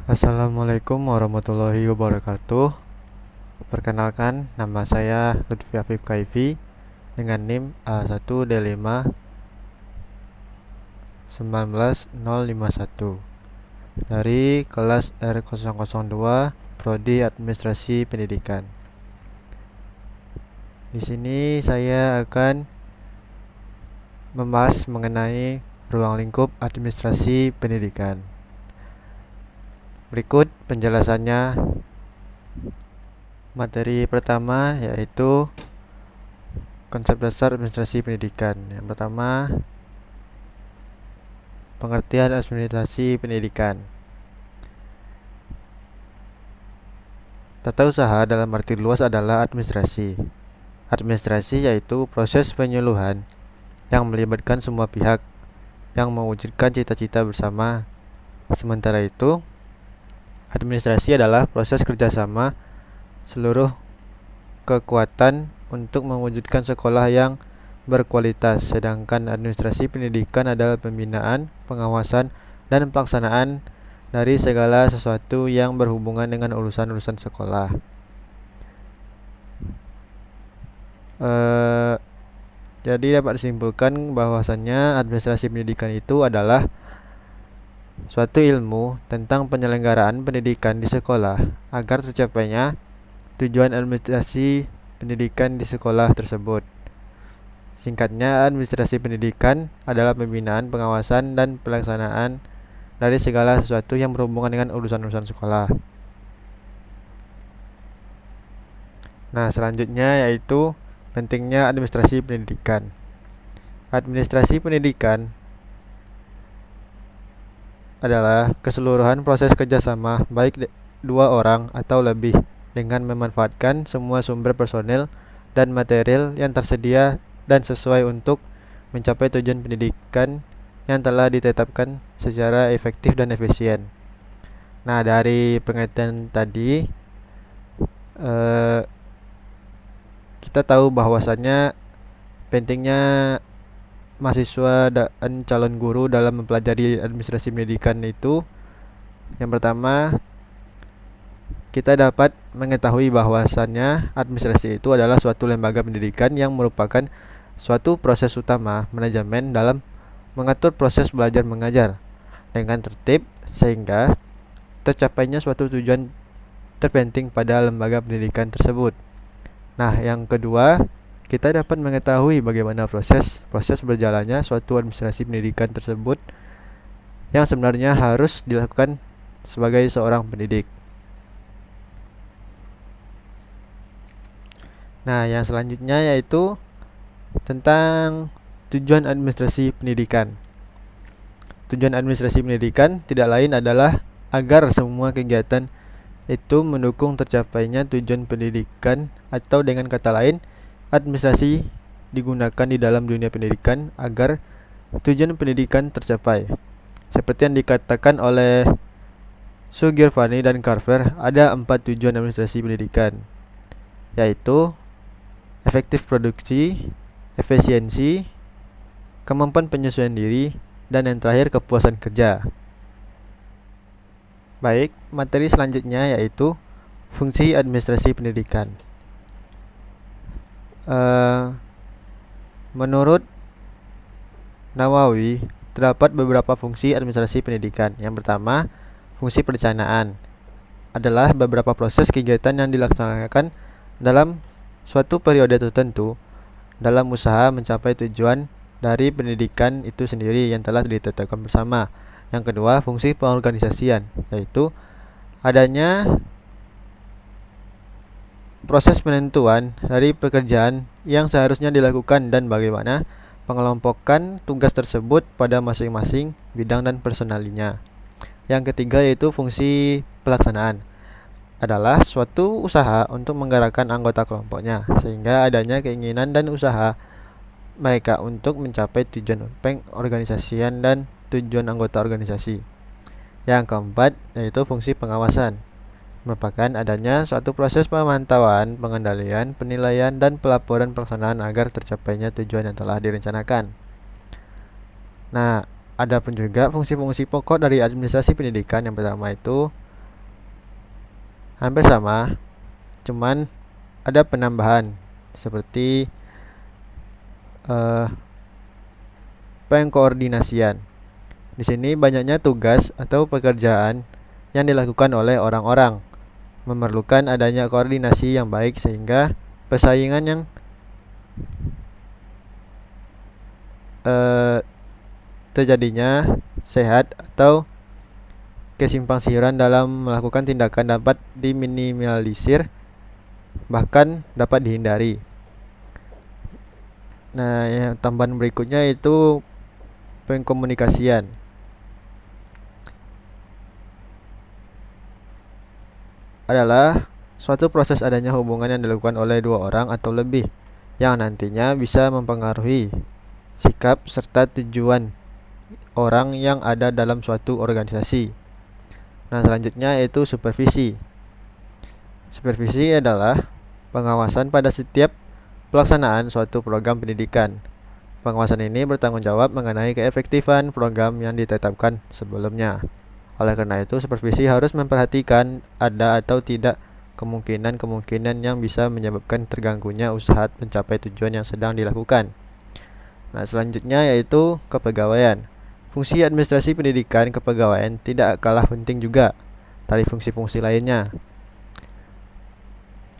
Assalamualaikum warahmatullahi wabarakatuh. Perkenalkan, nama saya Lutfi Afif Kaifi dengan NIM A1D5 19051 dari kelas R002 Prodi Administrasi Pendidikan. Di sini saya akan membahas mengenai ruang lingkup administrasi pendidikan. Berikut penjelasannya. Materi pertama yaitu konsep dasar administrasi pendidikan. Yang pertama, pengertian administrasi pendidikan. Tata usaha dalam arti luas adalah administrasi. Administrasi yaitu proses penyuluhan yang melibatkan semua pihak yang mewujudkan cita-cita bersama. Sementara itu, administrasi adalah proses kerjasama seluruh kekuatan untuk mewujudkan sekolah yang berkualitas, sedangkan administrasi pendidikan adalah pembinaan, pengawasan, dan pelaksanaan dari segala sesuatu yang berhubungan dengan urusan-urusan sekolah. Jadi dapat disimpulkan bahwasannya administrasi pendidikan itu adalah suatu ilmu tentang penyelenggaraan pendidikan di sekolah agar tercapainya tujuan administrasi pendidikan di sekolah tersebut. Singkatnya, administrasi pendidikan adalah pembinaan, pengawasan, dan pelaksanaan dari segala sesuatu yang berhubungan dengan urusan-urusan sekolah. Nah, selanjutnya yaitu pentingnya administrasi pendidikan. Administrasi pendidikan adalah keseluruhan proses kerjasama baik dua orang atau lebih dengan memanfaatkan semua sumber personel dan material yang tersedia dan sesuai untuk mencapai tujuan pendidikan yang telah ditetapkan secara efektif dan efisien. Nah, dari pengertian tadi kita tahu bahwasannya pentingnya mahasiswa dan calon guru dalam mempelajari administrasi pendidikan itu, yang pertama, kita dapat mengetahui bahwasannya administrasi itu adalah suatu lembaga pendidikan yang merupakan suatu proses utama manajemen dalam mengatur proses belajar mengajar dengan tertib sehingga tercapainya suatu tujuan terpenting pada lembaga pendidikan tersebut. Nah, yang kedua, kita dapat mengetahui bagaimana proses berjalannya suatu administrasi pendidikan tersebut yang sebenarnya harus dilakukan sebagai seorang pendidik. Nah, yang selanjutnya yaitu tentang tujuan administrasi pendidikan. Tujuan administrasi pendidikan tidak lain adalah agar semua kegiatan itu mendukung tercapainya tujuan pendidikan, atau dengan kata lain, administrasi digunakan di dalam dunia pendidikan agar tujuan pendidikan tercapai. Seperti yang dikatakan oleh Sugirvani dan Carver, ada 4 tujuan administrasi pendidikan, yaitu efektif produksi, efisiensi, kemampuan penyesuaian diri, dan yang terakhir kepuasan kerja. Baik, materi selanjutnya yaitu fungsi administrasi pendidikan. Menurut Nawawi, terdapat beberapa fungsi administrasi pendidikan. Yang pertama, fungsi perencanaan adalah beberapa proses kegiatan yang dilaksanakan dalam suatu periode tertentu dalam usaha mencapai tujuan dari pendidikan itu sendiri yang telah ditetapkan bersama. Yang kedua, fungsi pengorganisasian, yaitu adanya proses penentuan dari pekerjaan yang seharusnya dilakukan dan bagaimana pengelompokan tugas tersebut pada masing-masing bidang dan personalinya. Yang ketiga yaitu fungsi pelaksanaan, adalah suatu usaha untuk menggerakkan anggota kelompoknya sehingga adanya keinginan dan usaha mereka untuk mencapai tujuan pengorganisasian dan tujuan anggota organisasi. Yang keempat yaitu fungsi pengawasan, merupakan adanya suatu proses pemantauan, pengendalian, penilaian, dan pelaporan pelaksanaan agar tercapainya tujuan yang telah direncanakan. Nah, ada pun juga fungsi-fungsi pokok dari administrasi pendidikan. Yang pertama itu hampir sama, cuman ada penambahan seperti pengkoordinasian. Di sini banyaknya tugas atau pekerjaan yang dilakukan oleh orang-orang, memerlukan adanya koordinasi yang baik sehingga persaingan yang terjadinya sehat atau kesimpang siuran dalam melakukan tindakan dapat diminimalisir, bahkan dapat dihindari. Nah, yang tambahan berikutnya itu pengkomunikasian. Adalah suatu proses adanya hubungan yang dilakukan oleh dua orang atau lebih yang nantinya bisa mempengaruhi sikap serta tujuan orang yang ada dalam suatu organisasi. Nah, selanjutnya yaitu supervisi. Supervisi adalah pengawasan pada setiap pelaksanaan suatu program pendidikan. Pengawasan ini bertanggung jawab mengenai keefektifan program yang ditetapkan sebelumnya. Oleh karena itu, supervisi harus memperhatikan ada atau tidak kemungkinan-kemungkinan yang bisa menyebabkan terganggunya usaha mencapai tujuan yang sedang dilakukan. Nah, selanjutnya yaitu kepegawaian. Fungsi administrasi pendidikan kepegawaian tidak kalah penting juga dari fungsi-fungsi lainnya.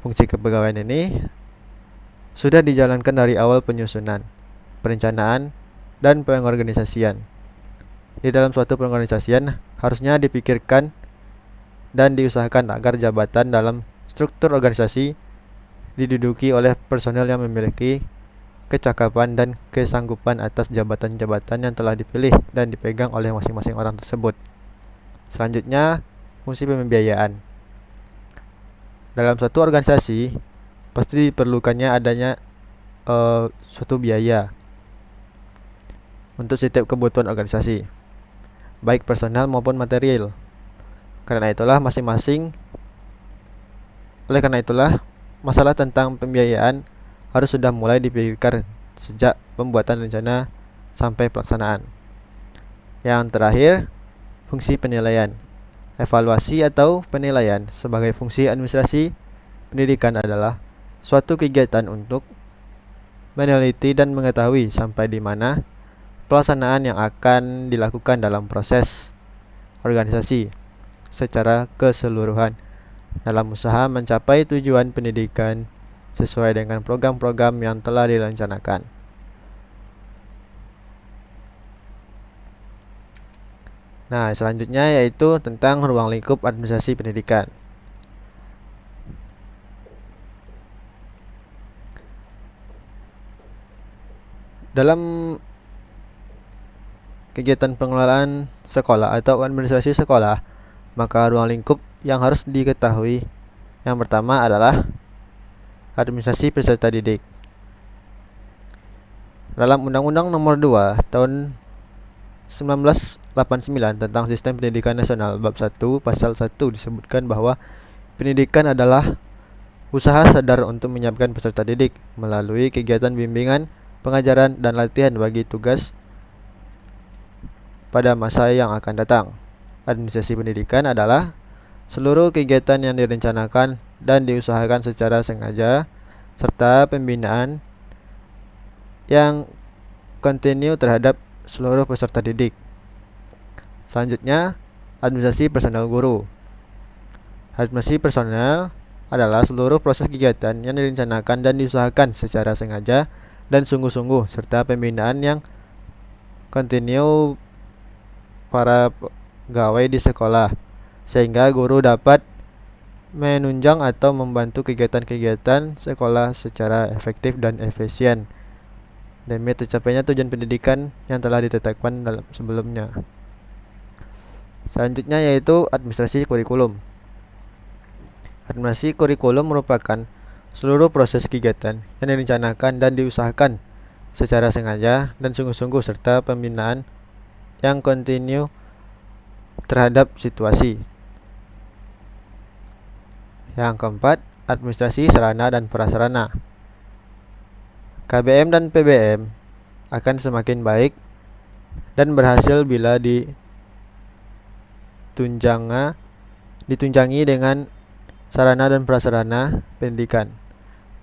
Fungsi kepegawaian ini sudah dijalankan dari awal penyusunan, perencanaan, dan pengorganisasian. Di dalam suatu pengorganisasian harusnya dipikirkan dan diusahakan agar jabatan dalam struktur organisasi diduduki oleh personel yang memiliki kecakapan dan kesanggupan atas jabatan-jabatan yang telah dipilih dan dipegang oleh masing-masing orang tersebut. Selanjutnya, fungsi pembiayaan. Dalam suatu organisasi pasti diperlukannya adanya suatu biaya untuk setiap kebutuhan organisasi, baik personal maupun material. Oleh karena itulah masalah tentang pembiayaan harus sudah mulai dipikirkan sejak pembuatan rencana sampai pelaksanaan. Yang terakhir, fungsi penilaian. Evaluasi atau penilaian sebagai fungsi administrasi pendidikan adalah suatu kegiatan untuk meneliti dan mengetahui sampai di mana pelaksanaan yang akan dilakukan dalam proses organisasi secara keseluruhan dalam usaha mencapai tujuan pendidikan sesuai dengan program-program yang telah direncanakan. Nah, selanjutnya yaitu tentang ruang lingkup administrasi pendidikan. Dalam kegiatan pengelolaan sekolah atau administrasi sekolah, maka ruang lingkup yang harus diketahui yang pertama adalah administrasi peserta didik. Dalam Undang-Undang Nomor 2 Tahun 1989 tentang Sistem Pendidikan Nasional Bab 1 Pasal 1 disebutkan bahwa pendidikan adalah usaha sadar untuk menyiapkan peserta didik melalui kegiatan bimbingan, pengajaran, dan latihan bagi tugas pada masa yang akan datang. Administrasi pendidikan adalah seluruh kegiatan yang direncanakan dan diusahakan secara sengaja serta pembinaan yang kontinu terhadap seluruh peserta didik. Selanjutnya, administrasi personel guru. Administrasi personel adalah seluruh proses kegiatan yang direncanakan dan diusahakan secara sengaja dan sungguh-sungguh serta pembinaan yang kontinu para pegawai di sekolah sehingga guru dapat menunjang atau membantu kegiatan-kegiatan sekolah secara efektif dan efisien demi tercapainya tujuan pendidikan yang telah ditetapkan dalam sebelumnya. Selanjutnya yaitu administrasi kurikulum. Administrasi kurikulum merupakan seluruh proses kegiatan yang direncanakan dan diusahakan secara sengaja dan sungguh-sungguh serta pembinaan yang kontinu terhadap situasi. Yang keempat, administrasi sarana dan prasarana. KBM dan PBM akan semakin baik dan berhasil bila ditunjangi dengan sarana dan prasarana pendidikan.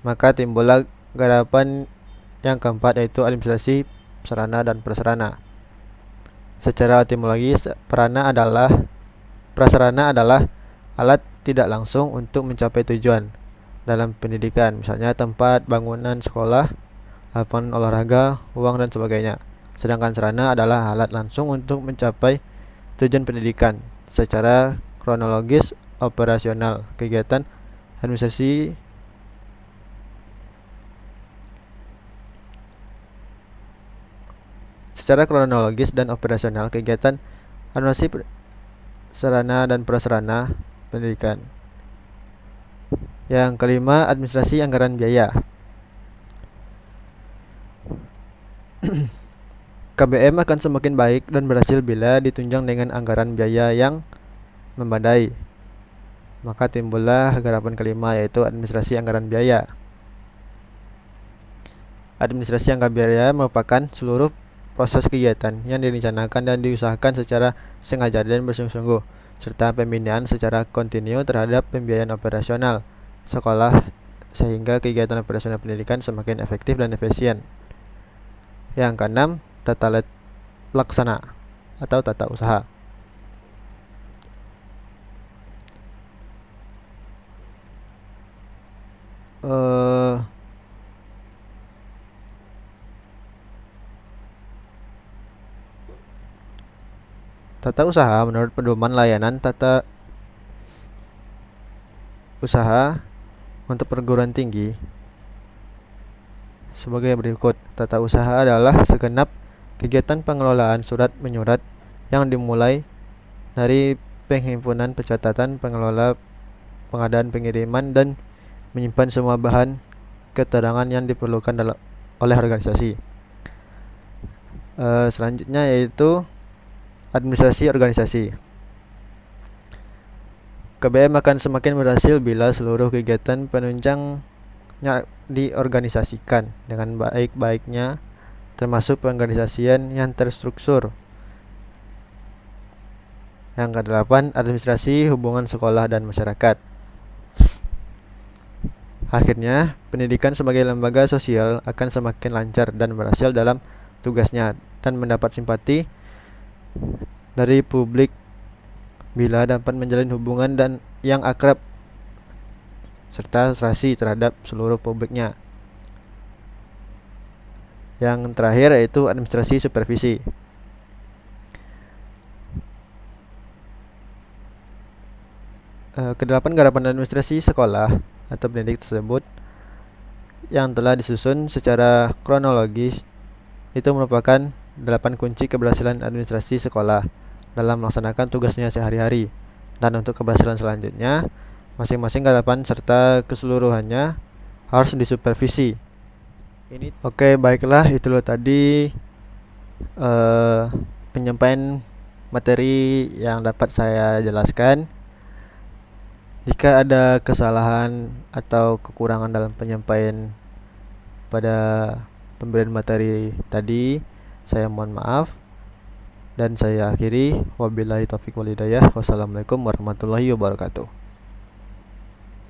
Maka timbullah garapan yang keempat, yaitu administrasi sarana dan prasarana. Secara etimologis, prasarana adalah alat tidak langsung untuk mencapai tujuan dalam pendidikan, misalnya tempat, bangunan, sekolah, lapangan olahraga, uang, dan sebagainya. Sedangkan sarana adalah alat langsung untuk mencapai tujuan pendidikan secara kronologis, operasional, kegiatan administrasi secara kronologis dan operasional kegiatan administrasi sarana dan prasarana pendidikan. Yang kelima, administrasi anggaran biaya. KBM akan semakin baik dan berhasil bila ditunjang dengan anggaran biaya yang memadai. Maka timbullah garapan kelima, yaitu administrasi anggaran biaya. Administrasi anggaran biaya merupakan seluruh proses kegiatan yang direncanakan dan diusahakan secara sengaja dan bersungguh-sungguh, serta pembinaan secara kontinu terhadap pembiayaan operasional sekolah sehingga kegiatan operasional pendidikan semakin efektif dan efisien. Yang keenam, tata laksana atau tata usaha. Tata usaha menurut pedoman layanan tata usaha untuk perguruan tinggi sebagai berikut. Tata usaha adalah segenap kegiatan pengelolaan surat menyurat yang dimulai dari penghimpunan, pencatatan, pengelola, pengadaan, pengiriman, dan menyimpan semua bahan keterangan yang diperlukan oleh organisasi. Selanjutnya yaitu administrasi organisasi. KBM akan semakin berhasil bila seluruh kegiatan penunjangnya diorganisasikan dengan baik-baiknya, termasuk pengorganisasian yang terstruktur. Yang kedelapan, administrasi hubungan sekolah dan masyarakat. Akhirnya, pendidikan sebagai lembaga sosial akan semakin lancar dan berhasil dalam tugasnya dan mendapat simpati dari publik bila dapat menjalin hubungan dan yang akrab serta serasi terhadap seluruh publiknya. Yang terakhir yaitu administrasi supervisi. Kedelapan garapan administrasi sekolah atau pendidik tersebut yang telah disusun secara kronologis itu merupakan 8 kunci keberhasilan administrasi sekolah dalam melaksanakan tugasnya sehari-hari. Dan untuk keberhasilan selanjutnya, masing-masing garapan serta keseluruhannya harus disupervisi. Oke, baiklah, itulah tadi penyampaian materi yang dapat saya jelaskan. Jika ada kesalahan atau kekurangan dalam penyampaian pada pemberian materi tadi, saya mohon maaf. Dan saya akhiri, wabillahi taufiq wal hidayah. Wassalamualaikum warahmatullahi wabarakatuh.